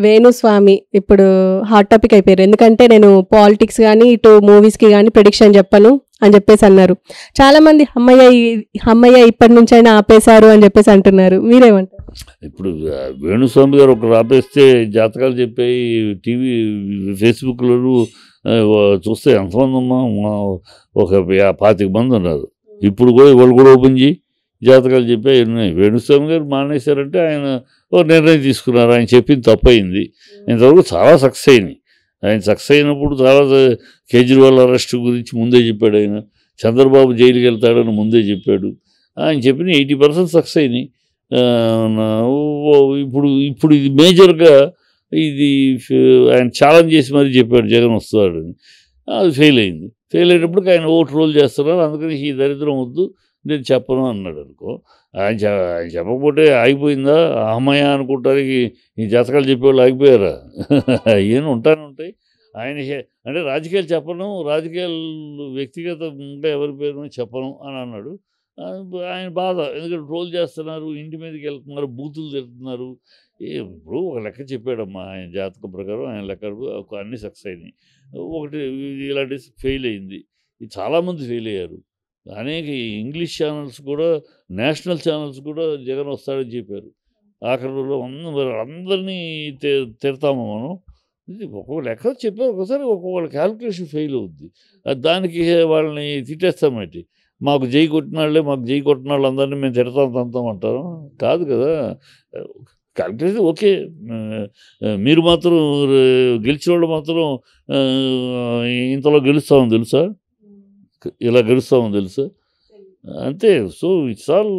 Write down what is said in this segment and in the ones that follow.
వేణుస్వామి ఇప్పుడు hot topic అయిపోయారు. ఎందుకంటే నేను పాలిటిక్స్ కానీ ఇటు మూవీస్కి కానీ ప్రెడిక్షన్ చెప్పను అని చెప్పేసి అన్నారు. చాలామంది అమ్మయ్య ఇప్పటి నుంచైనా ఆపేశారు అని చెప్పేసి అంటున్నారు. మీరేమంటారు? ఇప్పుడు వేణుస్వామి గారు ఒకరు ఆపేస్తే జాతకాలు చెప్పాయి టీవీ ఫేస్బుక్లో చూస్తే ఎంతమంది అమ్మా, ఒక 25 మంది ఉన్నారు. ఇప్పుడు కూడా వాళ్ళు కూడా ఓపెన్ చేయి జాతకాలు చెప్పాయి ఉన్నాయి. వేణుస్వామి గారు మానేశారంటే ఆయన ఒక నిర్ణయం తీసుకున్నారు. ఆయన చెప్పింది తప్పయింది. ఇంతవరకు చాలా సక్సెస్ అయినాయి. ఆయన సక్సెస్ అయినప్పుడు చాలా కేజ్రీవాల్ అరెస్ట్ గురించి ముందే చెప్పాడు. ఆయన చంద్రబాబు జైలుకి వెళ్తాడని ముందే చెప్పాడు. ఆయన చెప్పిన 80% సక్సెస్ అయినాయి. ఇప్పుడు ఇది మేజర్గా ఇది ఆయన ఛాలెంజ్ చేసి మరీ చెప్పాడు జగన్ వస్తాడని. అది ఫెయిల్ అయింది. ఫెయిల్ అయినప్పటికీ ఆయన ఓటు రోల్ చేస్తున్నారు. అందుకని ఈ దరిద్రం వద్దు నేను చెప్పను అన్నాడు అనుకో. ఆయన చెప్పకపోతే ఆగిపోయిందా? అమ్మయ్య అనుకుంటారు. ఈ జాతకాలు చెప్పేవాళ్ళు ఆగిపోయారా? ఏం ఉంటాయి. ఆయన అంటే రాజకీయాలు చెప్పను, రాజకీయాలు వ్యక్తిగతంగా ఎవరి పేరు చెప్పను అని అన్నాడు. ఆయన బాధ, ఎందుకంటే ట్రోల్ చేస్తున్నారు, ఇంటి మీదకి వెళ్తున్నారు, బూతులు తిడుతున్నారు. ఇప్పుడు ఒక లెక్క చెప్పాడమ్మా ఆయన జాతకం ప్రకారం. ఆయన లెక్క అన్నీ సక్సెస్ అయినాయి. ఒకటి ఇలాంటి ఫెయిల్ అయింది. ఇది చాలామంది ఫెయిల్ అయ్యారు. అనేక ఇంగ్లీష్ ఛానల్స్ కూడా, నేషనల్ ఛానల్స్ కూడా జగన్ వస్తాడని చెప్పారు. ఆఖరిలో అందరినీ తిడతాము మనం. ఇది ఒక్కొక్క లెక్క చెప్పారు. ఒకసారి ఒక్కొక్క క్యాల్కులేషన్ ఫెయిల్ అవుద్ది. దానికి వాళ్ళని తిట్టేస్తామేంటి? మాకు జై కొట్టిన వాళ్ళు అందరినీ మేము తిడతాం అంటారు. కాదు కదా. Calculation okay. మీరు మాత్రం గెలిచిన వాళ్ళు మాత్రం ఇంతలో గెలుస్తామని తెలుసా, ఇలా గెలుస్తామని తెలుసా? అంతే. సో ఇట్స్ ఆల్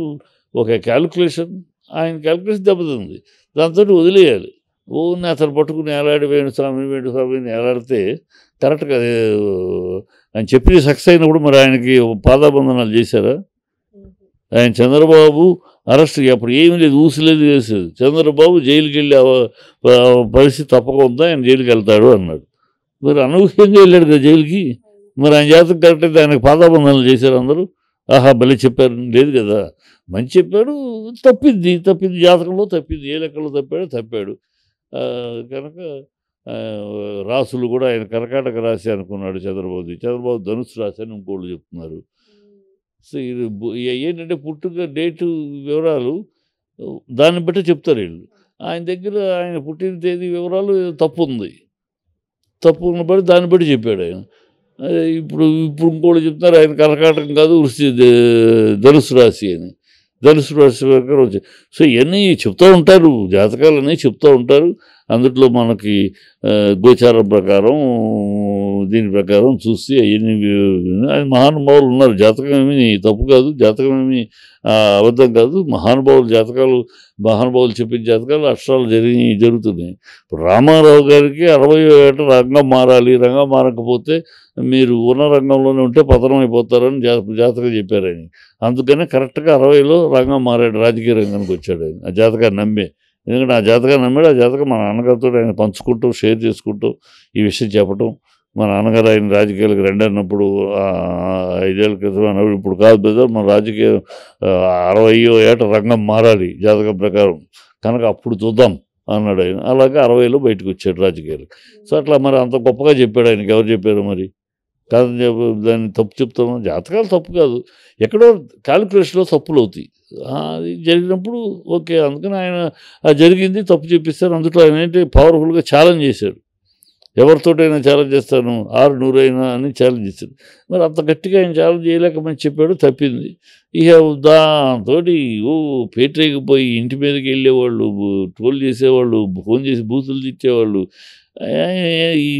ఒక క్యాల్కులేషన్. ఆయన క్యాల్కులేషన్ దెబ్బతింది. దాంతో వదిలేయాలి. అతను పట్టుకుని ఏలాడి వేణుస్వామిని ఏలాడితే కరెక్ట్గా ఆయన చెప్పి సక్సెస్ అయినప్పుడు మరి ఆయనకి పాదాబంధనాలు చేశారా? ఆయన చంద్రబాబు అరెస్ట్ అప్పుడు ఏమీ లేదు, ఊసలేదు, వేసేది. చంద్రబాబు జైలుకి వెళ్ళే పరిస్థితి తప్పకుండా ఆయన జైలుకి వెళ్తాడు అన్నాడు. మరి అనూహ్యంగా వెళ్ళాడు కదా జైలుకి. మరి ఆయన జాతకం కరెక్ట్ అయితే ఆయనకు పాదాబంధనాలు చేశారు అందరూ. ఆహా భలే చెప్పారు. లేదు కదా, మంచి చెప్పాడు. తప్పింది జాతకంలో తప్పింది. ఏ లెక్కలో తప్పాడు. కనుక రాసులు కూడా ఆయన కర్కాటక రాశి అనుకున్నాడు చంద్రబాబు ధనుసు రాశి అని ఇంకోళ్ళు చెప్తున్నారు. సో ఇది ఏంటంటే పుట్టుక డేటు వివరాలు దాన్ని బట్టి చెప్తారు వీళ్ళు. ఆయన దగ్గర ఆయన పుట్టిన తేదీ వివరాలు తప్పు ఉన్న బట్టి దాన్ని బట్టి చెప్పాడు ఆయన. ఇప్పుడు ఇంకోళ్ళు చెప్తున్నారు ఆయన కర్కాటకం కాదు ధనుసు రాశి అని. ధనుసు రాశి ప్రకారం వచ్చాయి. సో ఇవన్నీ చెప్తూ ఉంటారు, జాతకాలన్నీ చెప్తూ ఉంటారు. అందుట్లో మనకి గోచారం ప్రకారం దీని ప్రకారం చూసి అవన్నీ మహానుభావులు ఉన్నారు. జాతకం ఏమీ తప్పు కాదు, జాతకం ఏమీ అబద్ధం కాదు. మహానుభావులు చెప్పిన జాతకాలు అక్షరాలు జరుగుతున్నాయి. ఇప్పుడు రామారావు గారికి 60వ ఏట రంగం మారాలి, రంగం మారకపోతే మీరు ఉన్న రంగంలోనే ఉంటే పతనం అయిపోతారని జాతకం చెప్పారు ఆయన. అందుకనే కరెక్ట్గా 60లో రంగం మారాడు, రాజకీయ రంగానికి వచ్చాడు ఆయన. ఆ జాతకాన్ని నమ్మే. ఎందుకంటే ఆ జాతకాన్ని నమ్మాడు. ఆ జాతకం మా నాన్నగారితో ఆయన పంచుకుంటూ షేర్ చేసుకుంటూ ఈ విషయం చెప్పటం. మా నాన్నగారు ఆయన రాజకీయాలకు రండి అన్నప్పుడు 5 ఏళ్ళ క్రితం అన్నప్పుడు, ఇప్పుడు కాదు బ్రదర్ మన రాజకీయ 60వ ఏట రంగం మారాలి జాతకం ప్రకారం, కనుక అప్పుడు చూద్దాం అన్నాడు ఆయన. అలాగే 60లో బయటకు వచ్చాడు రాజకీయాలు. సో అట్లా మరి అంత గొప్పగా చెప్పాడు ఆయనకి. ఎవరు చెప్పారు మరి? కాదని దాన్ని తప్పు చెప్తాము. జాతకాలు తప్పు కాదు, ఎక్కడో క్యాలిక్యులేషన్లో తప్పులు అవుతాయి. అది జరిగినప్పుడు ఓకే. అందుకని ఆయన జరిగింది తప్పు చెప్పిస్తారు. అందులో ఆయన ఏంటి పవర్ఫుల్గా ఛాలెంజ్ చేశాడు. ఎవరితోటైనా ఛాలెంజ్ చేస్తాను 600 అయినా అని ఛాలెంజ్ చేశాడు. మరి అంత గట్టిగా ఆయన ఛాలెంజ్ చేయలేకమని చెప్పాడు, తప్పింది. ఇక దాంతో పేటరేగిపోయి ఇంటి మీదకి వెళ్ళేవాళ్ళు, ట్రోల్ చేసేవాళ్ళు, ఫోన్ చేసి బూతులు తిట్టేవాళ్ళు.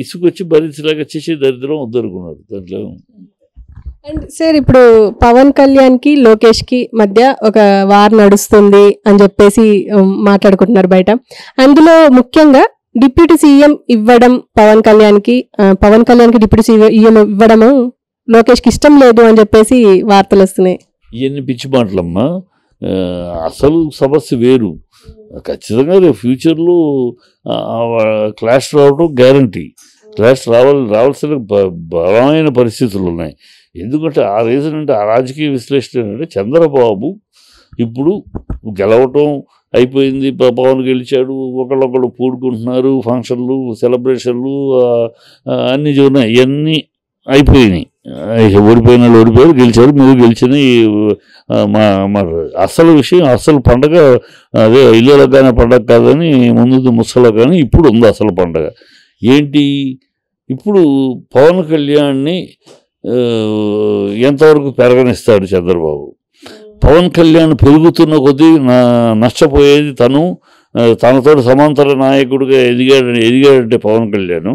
ఇసుకొచ్చి భరించలేక చేసే దరిద్రం వద్దనుకున్నాడు దాంట్లో. అండ్ సార్ ఇప్పుడు పవన్ కళ్యాణ్కి లోకేష్కి మధ్య ఒక వార్ నడుస్తుంది అని చెప్పేసి మాట్లాడుకుంటున్నారు బయట. అందులో ముఖ్యంగా డిప్యూటీ సీఎం ఇవ్వడం పవన్ కళ్యాణ్కి డిప్యూటీ సీఎం ఇవ్వడము లోకేష్కి ఇష్టం లేదు అని చెప్పేసి వార్తలు వస్తున్నాయి. ఇవన్నీ పిచ్చి మాటలమ్మా. అసలు సమస్య వేరు. ఖచ్చితంగా రేపు ఫ్యూచర్లో క్లాష్ రావడం గ్యారంటీ. క్లాష్ రావాల్సిన బలమైన పరిస్థితులు ఉన్నాయి. ఎందుకంటే ఆ రీజన్ అంటే ఆ రాజకీయ విశ్లేషణ ఏంటంటే చంద్రబాబు ఇప్పుడు గెలవటం, అయిపోయింది, పవన్ గెలిచాడు, ఒకళ్ళొకళ్ళు పూడుకుంటున్నారు, ఫంక్షన్లు, సెలబ్రేషన్లు అన్నీ ఉన్నాయి, ఇవన్నీ అయిపోయినాయి. ఓడిపోయిన వాళ్ళు ఓడిపోయారు, గెలిచారు, మీరు గెలిచిన మా అసలు విషయం, అసలు పండగ అదే ఇల్లులో కానీ పండగ కాదని ముందు ముసలో కానీ ఇప్పుడు ఉంది అసలు పండగ ఏంటి. ఇప్పుడు పవన్ కళ్యాణ్ని ఎంతవరకు పెరగనిస్తాడు చంద్రబాబు? పవన్ కళ్యాణ్ పెరుగుతున్న కొద్దీ నష్టపోయేది తనతో సమాంతర నాయకుడిగా ఎదిగాడంటే పవన్ కళ్యాణ్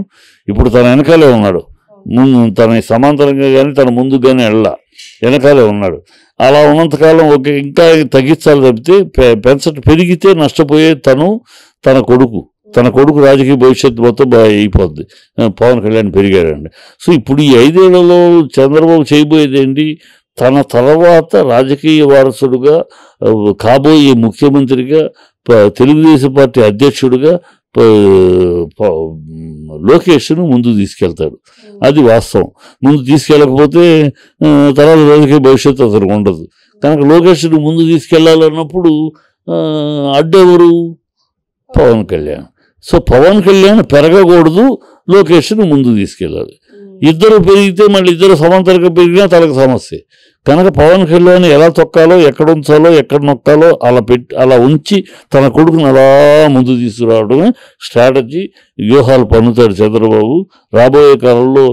ఇప్పుడు తన వెనకాలే ఉన్నాడు. తన సమాంతరంగా కానీ తన ముందుకు కానీ వెనకాలే ఉన్నాడు. అలా ఉన్నంతకాలం ఇంకా తగ్గించాలి తప్పితే పెరిగితే నష్టపోయే తన కొడుకు రాజకీయ భవిష్యత్తు మొత్తం అయిపోద్ది. పవన్ కళ్యాణ్ పెరిగాడండి. సో ఇప్పుడు ఈ 5 ఏళ్లలో చంద్రబాబు చేయబోయేది ఏంటి? తన తర్వాత రాజకీయ వారసుడుగా, కాబోయే ముఖ్యమంత్రిగా, తెలుగుదేశం పార్టీ అధ్యక్షుడిగా లోకేష్ను ముందు తీసుకెళ్తాడు. అది వాస్తవం. ముందు తీసుకెళ్ళకపోతే తర్వాత రాజకీయ భవిష్యత్తు అసలు ఉండదు. కనుక లోకేష్ను ముందు తీసుకెళ్లాలన్నప్పుడు అడ్డెవరు? పవన్ కళ్యాణ్. సో పవన్ కళ్యాణ్ పెరగకూడదు, లోకేష్ను ముందు తీసుకెళ్ళాలి. ఇద్దరు పెరిగితే మళ్ళీ ఇద్దరు సమాంతరంగా పెరిగినా తనకు సమస్య. కనుక పవన్ కళ్యాణ్ ఎలా తొక్కాలో, ఎక్కడ ఉంచాలో, ఎక్కడ నొక్కాలో అలా ఉంచి తన కొడుకుని అలా ముందు తీసుకురావడమే స్ట్రాటజీ. వ్యూహాలు పన్నుతాడు చంద్రబాబు. రాబోయే కాలంలో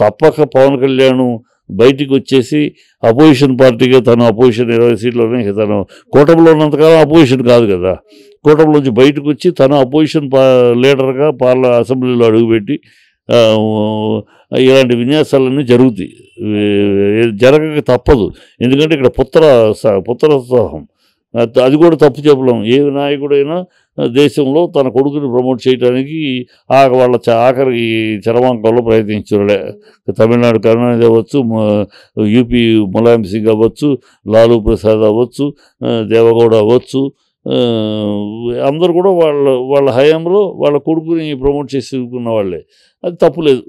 తప్పక పవన్ కళ్యాణ్ బయటికి వచ్చేసి అపోజిషన్ పార్టీగా, తను అపోజిషన్ 20 సీట్లోనే, తను కూటమిలో ఉన్నంతకాలం అపోజిషన్ కాదు కదా, కూటమిలోంచి బయటకు వచ్చి తను అపోజిషన్ లీడర్గా అసెంబ్లీలో అడుగుపెట్టి ఇలాంటి విన్యాసాలన్నీ జరుగుతాయి. జరగక తప్పదు. ఎందుకంటే ఇక్కడ పుత్రోత్సాహం అది కూడా తప్పు చెప్పలేం. ఏ నాయకుడైనా దేశంలో తన కొడుకుని ప్రమోట్ చేయడానికి వాళ్ళ ఆఖరి చరమాంకంలో ప్రయత్నించారు. తమిళనాడు కరుణానిధి అవ్వచ్చు, యూపీ ములాయం సింగ్ అవ్వచ్చు, లాలూ ప్రసాద్ అవ్వచ్చు, దేవగౌడ అవ్వచ్చు, అందరూ కూడా వాళ్ళ హయాంలో వాళ్ళ కొడుకుని ప్రమోట్ చేసుకున్న వాళ్ళే. అది తప్పులేదు.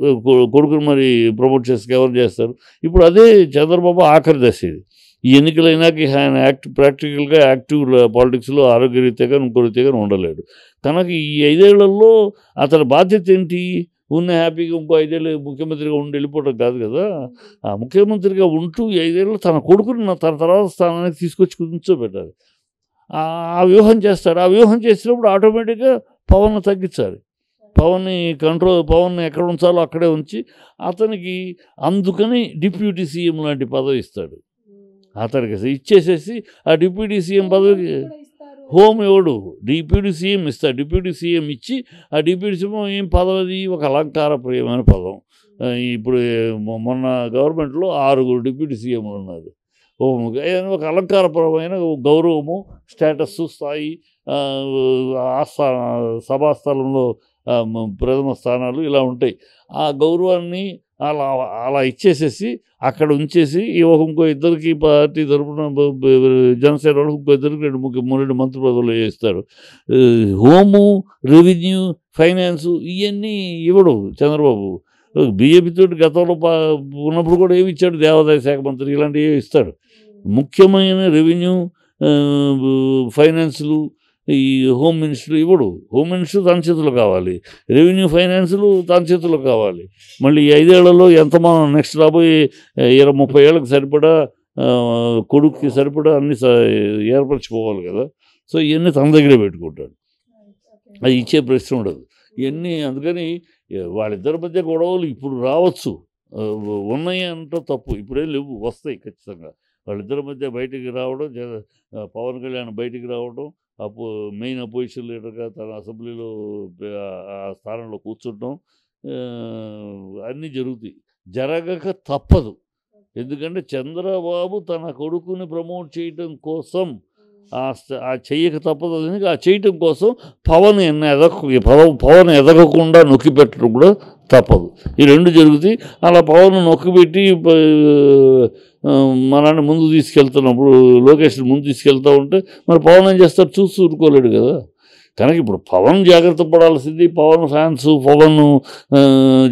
కొడుకుని మరి ప్రమోట్ చేసి ఎవరు చేస్తారు? ఇప్పుడు అదే చంద్రబాబు ఆఖరి దశ ఇది. ఈ ఎన్నికలైనాక ఆయన ప్రాక్టికల్గా యాక్టివ్ పాలిటిక్స్లో ఆరోగ్యరీత్యాగా ఇంకో రీత్యాగా ఉండలేడు. కనుక ఈ 5 ఏళ్లలో అతని బాధ్యత ఏంటి? ఉన్న హ్యాపీగా ఇంకో 5 ఏళ్ళు ముఖ్యమంత్రిగా ఉండి వెళ్ళిపోవడం కాదు కదా. ఆ ముఖ్యమంత్రిగా ఉంటూ 5 ఏళ్ళు తన కొడుకుని తన తర్వాత స్థానానికి తీసుకొచ్చి కూర్చోబెట్టాలి. ఆ వ్యూహం చేస్తాడు. ఆ వ్యూహం చేసినప్పుడు ఆటోమేటిక్గా పవన్ తగ్గించాలి. పవన్ని ఎక్కడ ఉంచాలో అక్కడే ఉంచి అతనికి అందుకని డిప్యూటీ సీఎం లాంటి పదవి ఇస్తాడు. అతనికి ఇచ్చేసేసి ఆ డిప్యూటీ సీఎం పదవికి హోమ్ ఎవడు డిప్యూటీ సీఎం ఇస్తాడు. డిప్యూటీ సీఎం ఇచ్చి ఆ డిప్యూటీ సీఎం ఏం పదవి? ఒక అలంకారప్రియమైన పదం. ఇప్పుడు మొన్న గవర్నమెంట్లో 6 డిప్యూటీ సీఎంలు ఉన్నారు. ఒక అలంకారపరమైన గౌరవము, స్టేటస్, స్థాయి, సభాస్థలంలో ప్రథమ స్థానాలు ఇలా ఉంటాయి. ఆ గౌరవాన్ని అలా ఇచ్చేసేసి అక్కడ ఉంచేసి ఇంకో ఇద్దరికి పార్టీ తరఫున జనసేన వాళ్ళు ఇంకో ఇద్దరికి 2 మంత్రి పదవులు వేస్తారు. హోము, రెవెన్యూ, ఫైనాన్సు ఇవన్నీ ఇవ్వడు చంద్రబాబు. బీజేపీతో గతంలో ఉన్నప్పుడు కూడా ఏమి ఇచ్చాడు? దేవాదాయ శాఖ మంత్రి ఇలాంటివి ఏమి ఇస్తాడు. ముఖ్యమైన రెవెన్యూ, ఫైనాన్సులు, ఈ హోమ్ మినిస్టర్ ఇవ్వడు. హోమ్ మినిస్టర్ తన చేతిలో కావాలి, రెవెన్యూ, ఫైనాన్సులు తన చేతిలో కావాలి. మళ్ళీ ఈ 5 ఏళ్లలో ఎంత మనం నెక్స్ట్ రాబోయే 20-30 ఏళ్ళకి సరిపడా కొడుకుకి సరిపడా అన్ని ఏర్పరచుకోవాలి కదా. సో ఇవన్నీ తన దగ్గరే పెట్టుకుంటాడు. అది ఇచ్చే ప్రశ్న ఉండదు ఇవన్నీ. అందుకని వాళ్ళిద్దరి మధ్య గొడవలు ఇప్పుడు రావచ్చు, ఉన్నాయి అంటే తప్పు. ఇప్పుడేం లేవు, వస్తాయి ఖచ్చితంగా. వాళ్ళిద్దరి మధ్య బయటికి రావడం, పవన్ కళ్యాణ్ బయటికి రావడం, మెయిన్ అపోజిషన్ లీడర్గా తన అసెంబ్లీలో ఆ స్థానంలో కూర్చుంటాం, అన్నీ జరుగుతాయి. జరగక తప్పదు. ఎందుకంటే చంద్రబాబు తన కొడుకుని ప్రమోట్ చేయటం కోసం చెయ్యక తప్పదు. ఆ చేయటం కోసం పవన్ ఎదగకుండా నొక్కి పెట్టడం కూడా తప్పదు. ఈ 2 జరుగుతాయి. అలా పవన్ నొక్కిపెట్టి మనల్ని ముందు తీసుకెళ్తున్నప్పుడు, లోకేష్ని ముందు తీసుకెళ్తూ ఉంటే మరి పవన్ ఏం చేస్తాడు? చూసి ఊరుకోలేడు కదా. కనుక ఇప్పుడు పవన్ జాగ్రత్త పడాల్సింది, పవన్ ఫ్యాన్స్, పవన్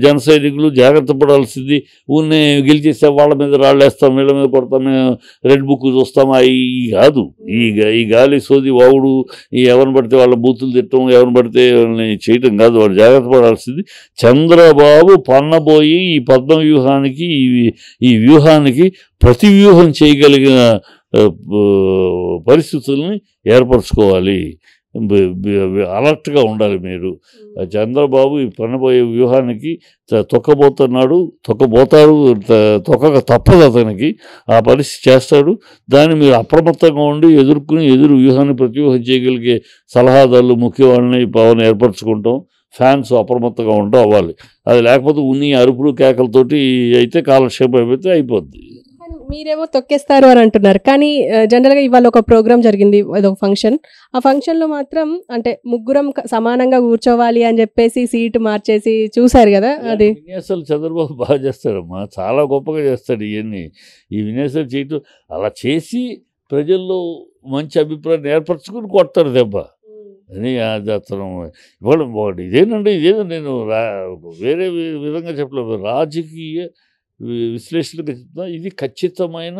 జన సైనికులు జాగ్రత్త పడాల్సింది. ఊరినే గెలిచేస్తే వాళ్ళ మీద రాళ్ళేస్తాం, వీళ్ళ మీద కొడతాం, రెడ్ బుక్ చూస్తాం, ఈ కాదు. ఈ గాలి సోది వాగుడు, ఈ ఎవరిని పడితే వాళ్ళ బూతులు తిట్టడం, ఎవరిని పడితే వాళ్ళని చేయటం కాదు. వాళ్ళు జాగ్రత్త పడాల్సింది. చంద్రబాబు పన్నబోయి ఈ పద్మ వ్యూహానికి, ఈ వ్యూహానికి ప్రతి వ్యూహం చేయగలిగిన పరిస్థితుల్ని ఏర్పరచుకోవాలి. అలర్ట్గా ఉండాలి మీరు. చంద్రబాబు ఈ పనబోయే వ్యూహానికి తొక్కబోతారు, తొక్కక తప్పదు అతనికి. ఆ పరిస్థితి చేస్తాడు. దాన్ని మీరు అప్రమత్తంగా ఉండి ఎదుర్కొని వ్యూహాన్ని ప్రతివ్యూహం చేయగలిగే సలహాదారులు ముఖ్య వాళ్ళని పవన్ ఏర్పరచుకుంటాం. ఫ్యాన్స్ అప్రమత్తంగా ఉండటం అవ్వాలి. అది లేకపోతే ఉన్ని అరుపులు కేకలతోటి అయితే కాలక్షేపం అయిపోతే అయిపోద్ది. మీరేమో తొక్కేస్తారు అని అంటున్నారు, కానీ జనరల్గా ఇవాళ ఒక ప్రోగ్రామ్ జరిగింది, అదొక ఫంక్షన్. ఆ ఫంక్షన్లో మాత్రం అంటే ముగ్గురం సమానంగా కూర్చోవాలి అని చెప్పేసి సీటు మార్చేసి చూశారు కదా. అది విన్యాసాలు చంద్రబాబు బాగా చేస్తాడమ్మా, చాలా గొప్పగా చేస్తాడు. ఇవన్నీ ఈ విన్యాసాలు చేయటం, అలా చేసి ప్రజల్లో మంచి అభిప్రాయాన్ని ఏర్పరచుకుని కొడతారు దెబ్బ అని. అది అతను ఇవాళ ఇదేనండి నేను వేరే విధంగా చెప్పలేదు. రాజకీయ విశ్లేషణగా చెప్తున్నా, ఇది ఖచ్చితమైన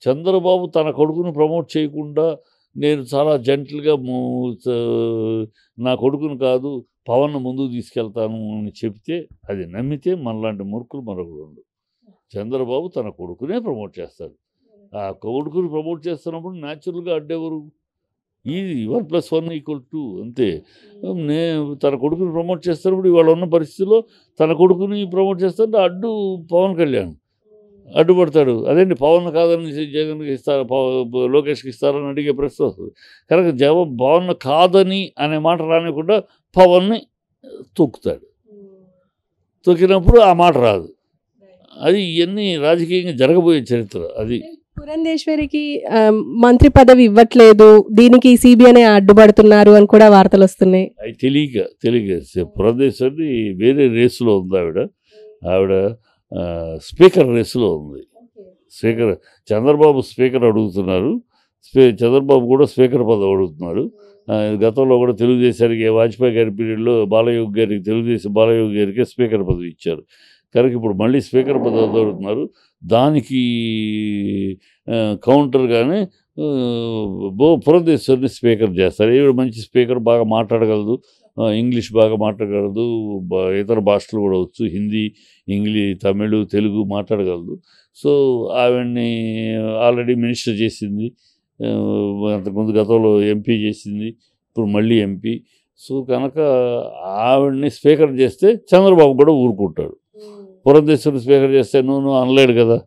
చంద్రబాబు తన కొడుకును ప్రమోట్ చేయకుండా నేను చాలా జెంటిల్గా నా కొడుకును కాదు పవన్ ముందుకు తీసుకెళ్తాను అని చెప్తే, అది నమ్మితే మనలాంటి మూర్ఖులు మరొకరు ఉండదు. చంద్రబాబు తన కొడుకునే ప్రమోట్ చేస్తాడు. ఆ కొడుకుని ప్రమోట్ చేస్తున్నప్పుడు న్యాచురల్గా అడ్డెవరు? ఇది 1+1=2 అంతే. తన కొడుకుని ప్రమోట్ చేస్తున్నప్పుడు ఇవాళ ఉన్న పరిస్థితిలో తన కొడుకుని ప్రమోట్ చేస్తుంటే అడ్డు పవన్ కళ్యాణ్ అడ్డుపడతాడు. అదేంటి పవన్ కాదని జగన్కి ఇస్తారు, లోకేష్కి ఇస్తారని అడిగే ప్రశ్న వస్తుంది. కనుక పవన్ కాదని అనే మాట రానికుండా పవన్ని తొక్కుతాడు. తొక్కినప్పుడు ఆ మాట రాదు. అది ఇవన్నీ రాజకీయంగా జరగబోయే చరిత్ర. అది పురంధేశ్వరికి మంత్రి పదవి ఇవ్వట్లేదు, దీనికి సిబిఐనే అడ్డుపడుతున్నారు అని కూడా వార్తలు వస్తున్నాయి. అవి తెలియక పురంధేశ్వరి వేరే రేసులో ఉంది. ఆవిడ స్పీకర్ రేసులో ఉంది. స్పీకర్ చంద్రబాబు స్పీకర్ అడుగుతున్నారు, చంద్రబాబు కూడా స్పీకర్ పదవి అడుగుతున్నారు. గతంలో కూడా తెలుగుదేశానికి వాజ్పేయి గారి పీరియడ్లో తెలుగుదేశం బాలయోగి గారికి స్పీకర్ పదవి ఇచ్చారు. కనుక ఇప్పుడు మళ్ళీ స్పీకర్ పదవి అడుగుతున్నారు. దానికి కౌంటర్గానే పురంధేశ్వరిని స్పీకర్ చేస్తారు. ఈవిడ మంచి స్పీకర్, బాగా మాట్లాడగలదు, ఇంగ్లీష్ బాగా మాట్లాడగలదు, ఇతర భాషలు కూడా వచ్చు, హిందీ, ఇంగ్లీష్, తమిళ్, తెలుగు మాట్లాడగలదు. సో ఆవిడ్ని ఆల్రెడీ మినిస్టర్ చేసింది, అంతకుముందు గతంలో ఎంపీ చేసింది, ఇప్పుడు మళ్ళీ ఎంపీ. సో కనుక ఆవిడ్ని స్పీకర్ చేస్తే చంద్రబాబు కూడా ఊరుకుంటాడు. పురంధేశ్వరిని స్పీకర్ చేస్తే నువ్వు అనలేడు కదా.